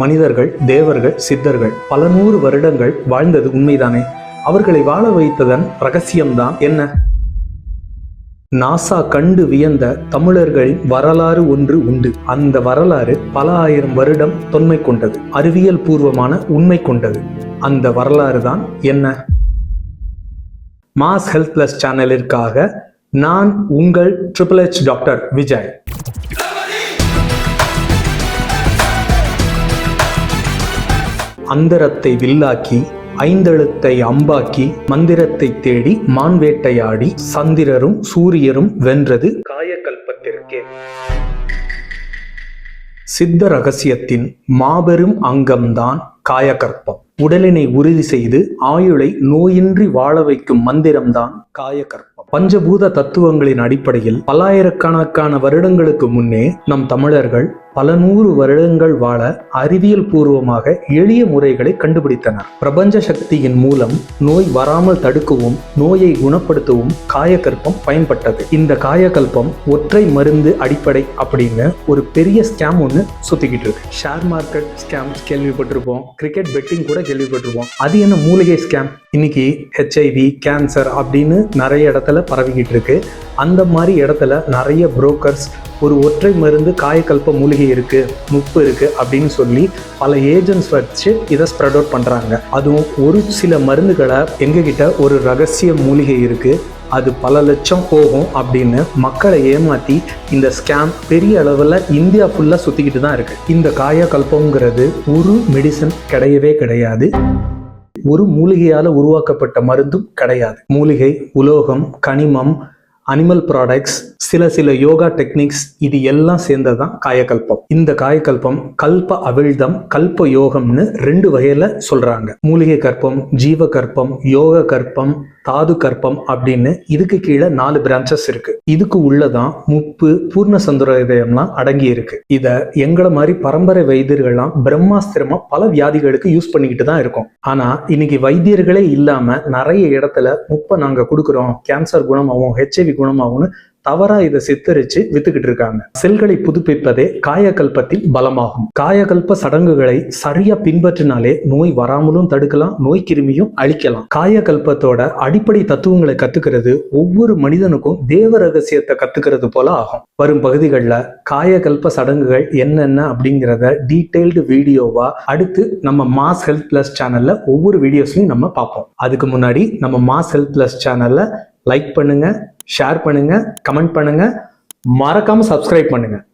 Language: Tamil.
மனிதர்கள், தேவர்கள், சித்தர்கள் பல நூறு வருடங்கள் வாழ்ந்தது உண்மைதானே? அவர்களை வாழ வைத்ததன் ரகசியம்தான் என்ன? நாசா கண்டு வியந்த தமிழர்களின் வரலாறு ஒன்று உண்டு. அந்த வரலாறு பல ஆயிரம் வருடம் தொன்மை கொண்டது, அறிவியல் பூர்வமான உண்மை கொண்டது. அந்த வரலாறு தான் என்ன? மாஸ் ஹெல்த் பிளஸ் சேனலிற்காக நான் உங்கள் HHH டாக்டர் விஜய். அந்தரத்தை வில்லாக்கி, ஐந்தெழுத்தை அம்பாக்கி, மந்திரத்தை தேடி மான் வேட்டையாடி சந்திரரும் சூரியரும் வென்றது காயகல்பத்திற்கே. சித்த ரகசியத்தின் மாபெரும் அங்கம்தான் காயகல்பம். உடலினை உறுதி செய்து ஆயுளை நோயின்றி வாழ வைக்கும் மந்திரம்தான் காயகல்பம். பஞ்சபூத தத்துவங்களின் அடிப்படையில் பல்லாயிரக்கணக்கான வருடங்களுக்கு முன்னே நம் தமிழர்கள் பல நூறு வருடங்கள் வாழ அறிவியல் பூர்வமாக எளிய முறைகளை கண்டுபிடித்தனர். பிரபஞ்ச சக்தியின் மூலம் நோய் வராமல் தடுக்கவும் நோயை குணப்படுத்தவும் காயகல்பம் பயன்பட்டது. இந்த காயகல்பம் ஒற்றை மருந்து அடிப்படை அப்படின்னு ஒரு பெரிய ஸ்கேம் ஒன்று சுத்திக்கிட்டு இருக்கு. ஷேர் மார்க்கெட் ஸ்கேம் கேள்விப்பட்டிருப்போம், கிரிக்கெட் பெட்டிங் கூட கேள்விப்பட்டிருப்போம். அது என்ன மூலிகை ஸ்கேம்? இன்னைக்கு HIV, கேன்சர் அப்படின்னு நிறைய இடத்துல பரவிக்கிட்டு இருக்கு. அந்த மாதிரி இடத்துல நிறைய புரோக்கர்ஸ் ஒரு ஒற்றை மருந்து காயகல்ப மூலிகை இருக்கு, முப்பு இருக்கு அப்படின்னு சொல்லி பல ஏஜென்ட்ஸ் வச்சு இதை ஸ்ப்ரெட் அவுட் பண்றாங்க. அதுவும் ஒரு சில மருந்துகளை எங்ககிட்ட ஒரு ரகசிய மூலிகை இருக்கு, அது பல லட்சம் போகும் அப்படின்னு மக்களை ஏமாத்தி இந்த ஸ்கேம் பெரிய அளவில் இந்தியா ஃபுல்லாக சுற்றிக்கிட்டு தான் இருக்கு. இந்த காயகல்பம்ங்கிறது ஒரு மெடிசன் கிடையவே கிடையாது, ஒரு மூலிகையால் உருவாக்கப்பட்ட மருந்தும் கிடையாது. மூலிகை, உலோகம், கனிமம், அனிமல் ப்ராடக்ட்ஸ், சில யோகா டெக்னிக்ஸ், இது எல்லாம் சேர்ந்ததுதான் காயகல்பம். இந்த காயகல்பம் கல்ப அவிழ்தம், கல்ப யோகம்னு 2 வகையில சொல்றாங்க. மூலிகை கற்பம், ஜீவ கற்பம், யோக கற்பம், தாது கற்பம் அப்படின்னு இதுக்கு கீழே 4 பிரான்ச்சஸ் இருக்கு. இதுக்கு உள்ளதான் முப்பு, பூர்ண சந்திரோதயம்லாம் அடங்கி இருக்கு. இத எங்களை மாதிரி பரம்பரை வைத்தியர்கள்லாம் பிரம்மாஸ்திரமா பல வியாதிகளுக்கு யூஸ் பண்ணிக்கிட்டு தான் இருக்கோம். ஆனா இன்னைக்கு வைத்தியர்களே இல்லாம நிறைய இடத்துல முப்பை நாங்க கொடுக்குறோம், கேன்சர் குணமாகும், HIV குணமாகும்னு தவறா இதை சித்தரிச்சு வித்துக்கிட்டு இருக்காங்க. செல்களை புதுப்பிப்பதே காயகல்பத்தின் பலமாகும். காயகல்ப சடங்குகளை சரியா பின்பற்றினாலே நோய் வராமலும் தடுக்கலாம், நோய் கிருமியும் அழிக்கலாம். காயகல்பத்தோட அடிப்படை தத்துவங்களை கத்துக்கிறது ஒவ்வொரு மனிதனுக்கும் தேவ ரகசியத்தை கத்துக்கிறது போல ஆகும். வரும் பகுதிகளில் காயகல்ப சடங்குகள் என்னென்ன அப்படிங்கிறத டீடைல்டு வீடியோவா அடுத்து நம்ம மாஸ் ஹெல்த் பிளஸ் சேனல்ல ஒவ்வொரு வீடியோஸ்லையும் நம்ம பார்ப்போம். அதுக்கு முன்னாடி நம்ம மாஸ் ஹெல்த் பிளஸ் சேனல்ல லைக் பண்ணுங்க, ஷேர் பண்ணுங்க, கமெண்ட் பண்ணுங்க, மறக்காம சப்ஸ்கிரைப் பண்ணுங்க.